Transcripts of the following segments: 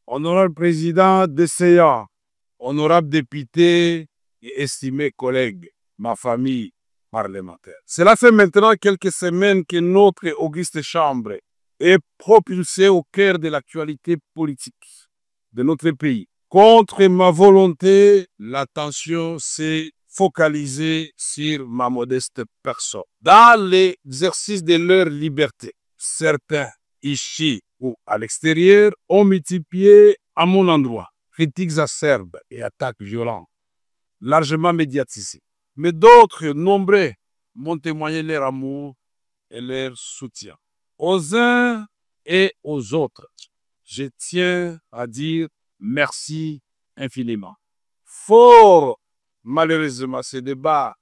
Honorable président de séance, honorable député et estimés collègues, ma famille parlementaire. Cela fait maintenant quelques semaines que notre auguste chambre est propulsée au cœur de l'actualité politique de notre pays. Contre ma volonté, l'attention s'est focalisée sur ma modeste personne. Dans l'exercice de leur liberté, certains, ici ou à l'extérieur, ont multiplié à mon endroit critiques acerbes et attaques violentes, largement médiatisées. Mais d'autres, nombreux, m'ont témoigné leur amour et leur soutien. Aux uns et aux autres, je tiens à dire merci infiniment. Fort malheureusement, ce débat,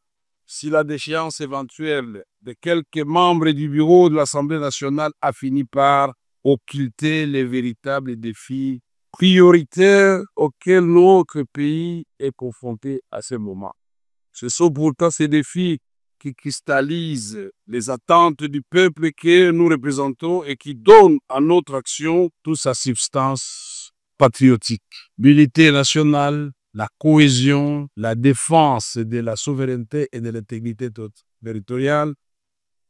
si la déchéance éventuelle de quelques membres du bureau de l'Assemblée nationale a fini par occulter les véritables défis prioritaires auxquels notre pays est confronté à ce moment. Ce sont pourtant ces défis qui cristallisent les attentes du peuple que nous représentons et qui donnent à notre action toute sa substance patriotique. L'unité nationale, la cohésion, la défense de la souveraineté et de l'intégrité territoriale,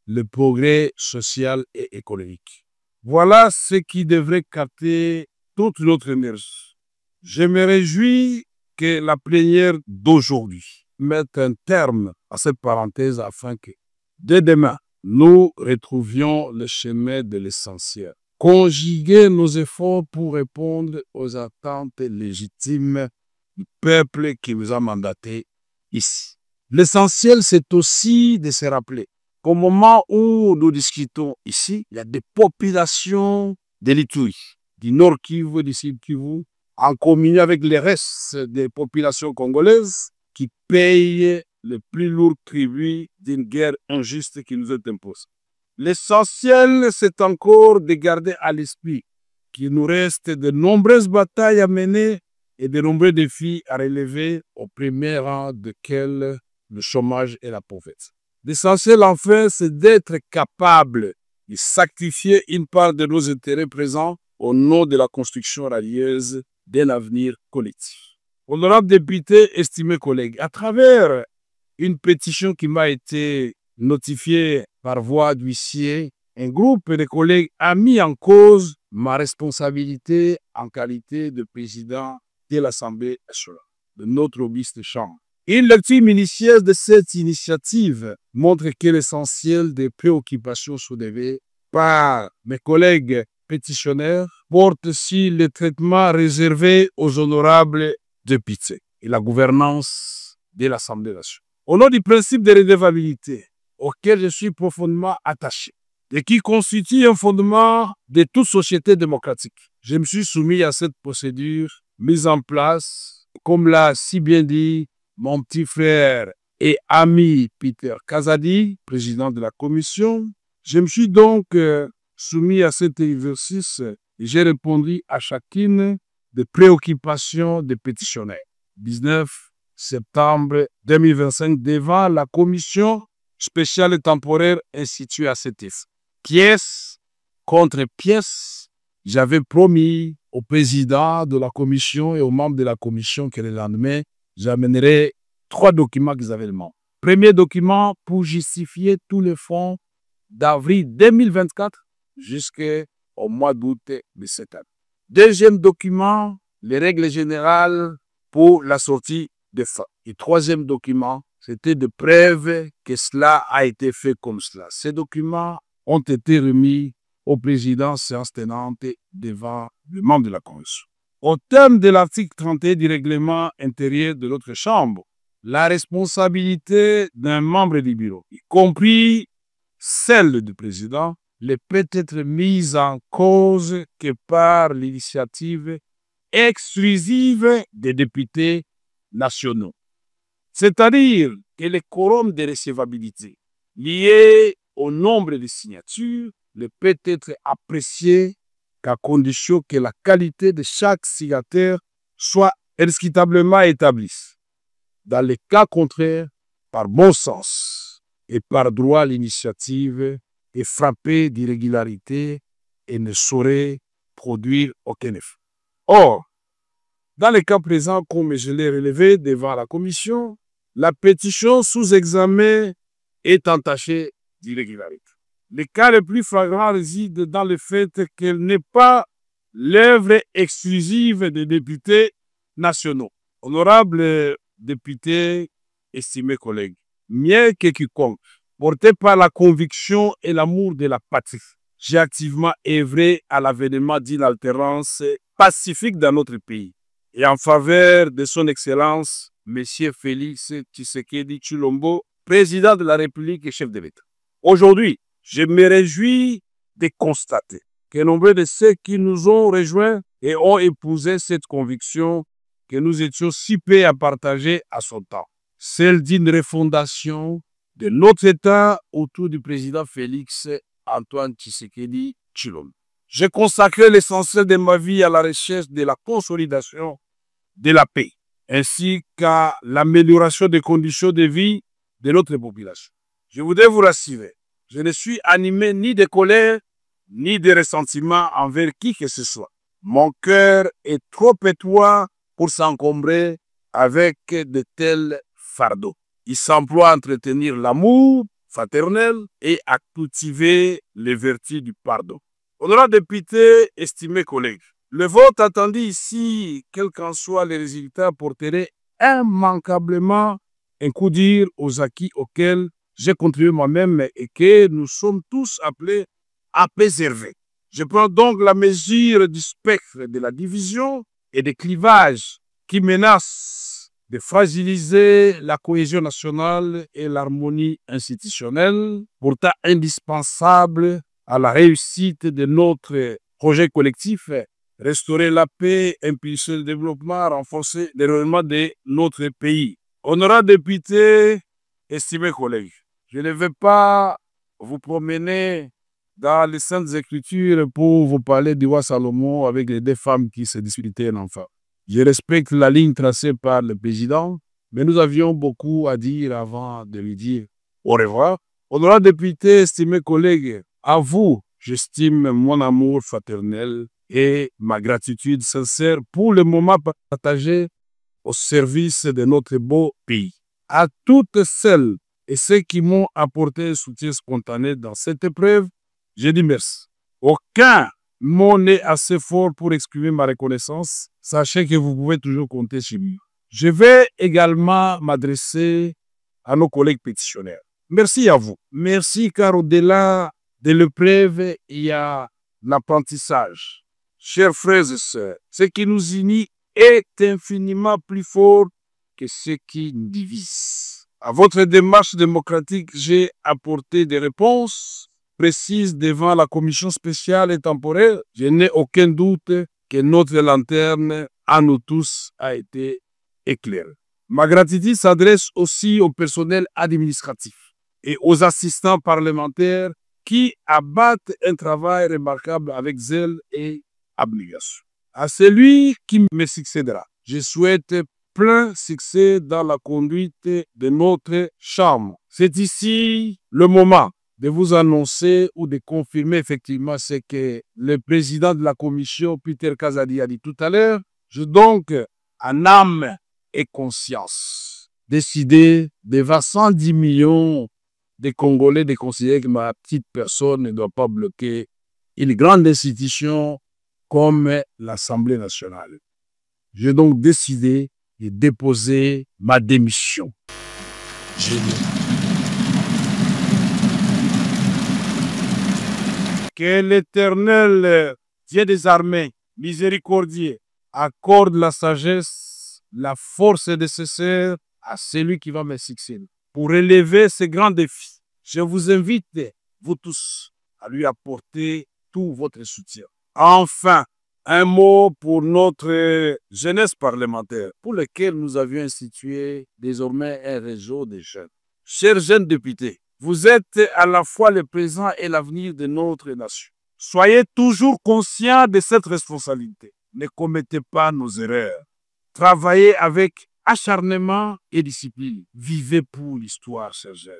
le progrès social et économique. Voilà ce qui devrait capter toute notre énergie. Je me réjouis que la plénière d'aujourd'hui mette un terme à cette parenthèse afin que, dès demain, nous retrouvions le chemin de l'essentiel. Conjuguer nos efforts pour répondre aux attentes légitimes du peuple qui nous a mandatés ici. L'essentiel, c'est aussi de se rappeler qu'au moment où nous discutons ici, il y a des populations de l'Ituri, du Nord Kivu, du Sud Kivu, en communion avec les restes des populations congolaises qui payent le plus lourd tribut d'une guerre injuste qui nous est imposée. L'essentiel, c'est encore de garder à l'esprit qu'il nous reste de nombreuses batailles à mener et de nombreux défis à relever, au premier rang desquels le chômage et la pauvreté. L'essentiel, enfin, c'est d'être capable de sacrifier une part de nos intérêts présents au nom de la construction radieuse d'un avenir collectif. Honorable député, estimés collègues, à travers une pétition qui m'a été notifiée par voie d'huissier, un groupe de collègues a mis en cause ma responsabilité en qualité de président de l'Assemblée nationale, de notre auguste chambre. Une lecture minutieuse de cette initiative montre que l'essentiel des préoccupations soulevées par mes collègues pétitionnaires porte sur le traitement réservé aux honorables députés et la gouvernance de l'Assemblée nationale. Au nom du principe de redevabilité auquel je suis profondément attaché et qui constitue un fondement de toute société démocratique, je me suis soumis à cette procédure mise en place, comme l'a si bien dit mon petit frère et ami Peter Kazadi, président de la commission. Je me suis donc soumis à cet exercice et j'ai répondu à chacune des préoccupations des pétitionnaires. 19 septembre 2025 devant la commission spéciale et temporaire instituée à cet effet. Pièce contre pièce, j'avais promis au président de la commission et aux membres de la commission que le lendemain, j'amènerai 3 documents qu'ils avaient demandé. Premier document pour justifier tous les fonds d'avril 2024 jusqu'au mois d'août de cette année. Deuxième document, les règles générales pour la sortie des fonds. Et troisième document, c'était de preuves que cela a été fait comme cela. Ces documents ont été remis au président séance tenante devant le membre de la commission. Au terme de l'article 31 du règlement intérieur de notre Chambre, la responsabilité d'un membre du bureau, y compris celle du président, ne peut être mise en cause que par l'initiative exclusive des députés nationaux. C'est-à-dire que le quorum de recevabilité lié au nombre de signatures ne peut être apprécié qu'à condition que la qualité de chaque signataire soit indiscutablement établie. Dans les cas contraires, par bon sens et par droit, l'initiative est frappée d'irrégularité et ne saurait produire aucun effet. Or, dans le cas présent, comme je l'ai relevé devant la commission, la pétition sous examen est entachée d'irrégularité. Le cas le plus flagrant réside dans le fait qu'elle n'est pas l'œuvre exclusive des députés nationaux. Honorables députés, estimés collègues, mieux que quiconque, porté par la conviction et l'amour de la patrie, j'ai activement œuvré à l'avènement d'une alternance pacifique dans notre pays et en faveur de son Excellence, M. Félix Tshisekedi Tshilombo, président de la République et chef de l'État. Aujourd'hui, je me réjouis de constater que nombreux de ceux qui nous ont rejoints et ont épousé cette conviction que nous étions si peu à partager à son temps, celle d'une refondation de notre État autour du président Félix Antoine Tshisekedi Tshilombo. J'ai consacré l'essentiel de ma vie à la recherche de la consolidation de la paix, ainsi qu'à l'amélioration des conditions de vie de notre population. Je voudrais vous rassurer, je ne suis animé ni de colère, ni de ressentiment envers qui que ce soit. Mon cœur est trop étroit pour s'encombrer avec de tels fardeaux. Il s'emploie à entretenir l'amour fraternel et à cultiver les vertus du pardon. Honorables députés, estimés collègues, le vote attendu ici, quels qu'en soient les résultats, porterait immanquablement un coup dur aux acquis auxquels j'ai contribué moi-même et que nous sommes tous appelés à préserver. Je prends donc la mesure du spectre de la division et des clivages qui menacent de fragiliser la cohésion nationale et l'harmonie institutionnelle, pourtant indispensable à la réussite de notre projet collectif, restaurer la paix, impulser le développement, renforcer le rayonnement de notre pays. Honorables députés, estimés collègues, je ne vais pas vous promener dans les Saintes Écritures pour vous parler du roi Salomon avec les deux femmes qui se disputaient un enfant. Je respecte la ligne tracée par le président, mais nous avions beaucoup à dire avant de lui dire au revoir. Honorables députés, estimés collègues, à vous, j'estime mon amour fraternel et ma gratitude sincère pour le moment partagé au service de notre beau pays. À toutes celles et ceux qui m'ont apporté un soutien spontané dans cette épreuve, je dis merci. Aucun mot n'est assez fort pour exprimer ma reconnaissance. Sachez que vous pouvez toujours compter sur moi. Je vais également m'adresser à nos collègues pétitionnaires. Merci à vous. Merci car au-delà de l'épreuve, il y a l'apprentissage. Chers frères et sœurs, ce qui nous unit est infiniment plus fort que ce qui nous divise. À votre démarche démocratique, j'ai apporté des réponses précises devant la commission spéciale et temporaire. Je n'ai aucun doute que notre lanterne à nous tous a été éclairée. Ma gratitude s'adresse aussi au personnel administratif et aux assistants parlementaires qui abattent un travail remarquable avec zèle et abnégation. À celui qui me succédera, je souhaite plein succès dans la conduite de notre chambre. C'est ici le moment de vous annoncer ou de confirmer effectivement ce que le président de la commission, Peter Kazadi, a dit tout à l'heure. Je donc, en âme et conscience, décidé devant 110 millions de Congolais de considérer que ma petite personne ne doit pas bloquer une grande institution comme l'Assemblée nationale. J'ai donc décidé de déposer ma démission. Que l'Éternel, Dieu des armées, miséricordieux, accorde la sagesse, la force nécessaire à celui qui va me succéder pour relever ces grands défis. Je vous invite, vous tous, à lui apporter tout votre soutien. Enfin, un mot pour notre jeunesse parlementaire, pour laquelle nous avions institué désormais un réseau de jeunes. Chers jeunes députés, vous êtes à la fois le présent et l'avenir de notre nation. Soyez toujours conscients de cette responsabilité. Ne commettez pas nos erreurs. Travaillez avec acharnement et discipline. Vivez pour l'histoire, chers jeunes.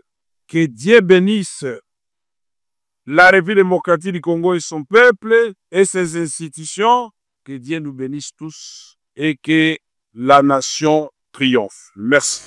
Que Dieu bénisse la République démocratique du Congo et son peuple et ses institutions, Que Dieu nous bénisse tous et que la nation triomphe. Merci.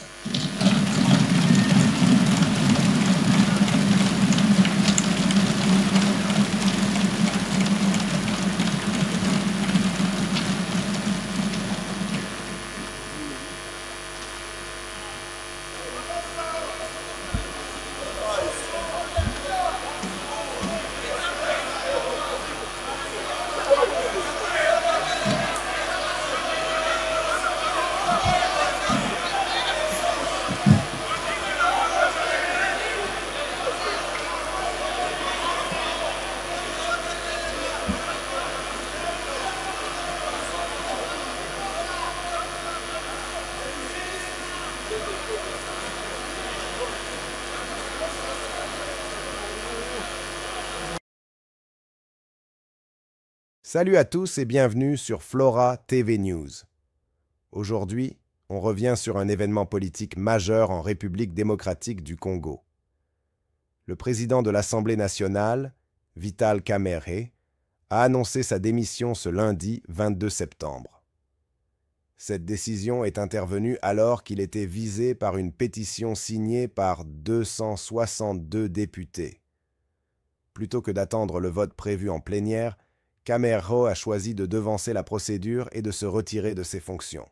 Salut à tous et bienvenue sur Flora TV News. Aujourd'hui, on revient sur un événement politique majeur en République démocratique du Congo. Le président de l'Assemblée nationale, Vital Kamerhe, a annoncé sa démission ce lundi 22 septembre. Cette décision est intervenue alors qu'il était visé par une pétition signée par 262 députés. Plutôt que d'attendre le vote prévu en plénière, Kamerhe a choisi de devancer la procédure et de se retirer de ses fonctions.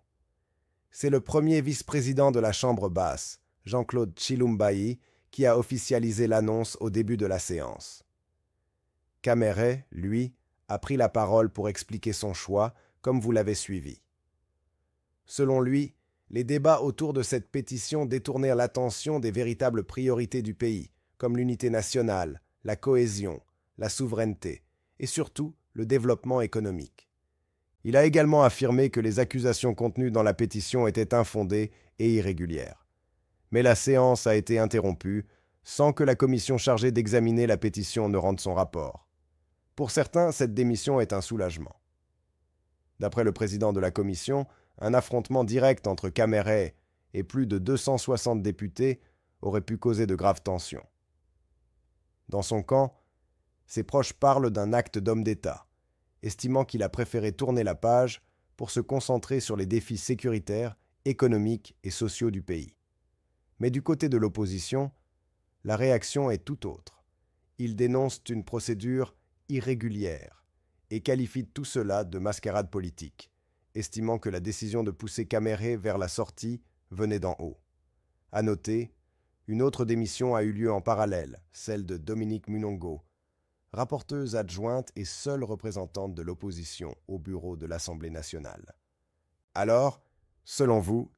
C'est le premier vice-président de la Chambre basse, Jean-Claude Chilumbayi, qui a officialisé l'annonce au début de la séance. Kamerhe, lui, a pris la parole pour expliquer son choix, comme vous l'avez suivi. Selon lui, les débats autour de cette pétition détournèrent l'attention des véritables priorités du pays, comme l'unité nationale, la cohésion, la souveraineté et surtout le développement économique. Il a également affirmé que les accusations contenues dans la pétition étaient infondées et irrégulières. Mais la séance a été interrompue sans que la commission chargée d'examiner la pétition ne rende son rapport. Pour certains, cette démission est un soulagement. D'après le président de la commission, un affrontement direct entre Kamerhe et plus de 260 députés aurait pu causer de graves tensions. Dans son camp, ses proches parlent d'un acte d'homme d'État, estimant qu'il a préféré tourner la page pour se concentrer sur les défis sécuritaires, économiques et sociaux du pays. Mais du côté de l'opposition, la réaction est tout autre. Ils dénoncent une procédure irrégulière et qualifient tout cela de mascarade politique, estimant que la décision de pousser Kamerhe vers la sortie venait d'en haut. À noter, une autre démission a eu lieu en parallèle, celle de Dominique Munongo, rapporteuse adjointe et seule représentante de l'opposition au bureau de l'Assemblée nationale. Alors, selon vous,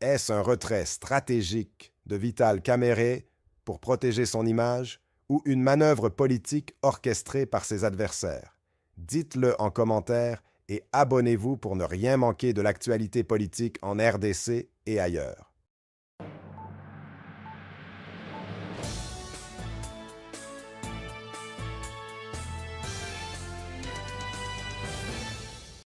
est-ce un retrait stratégique de Vital Kamerhe pour protéger son image ou une manœuvre politique orchestrée par ses adversaires? Dites-le en commentaire et abonnez-vous pour ne rien manquer de l'actualité politique en RDC et ailleurs.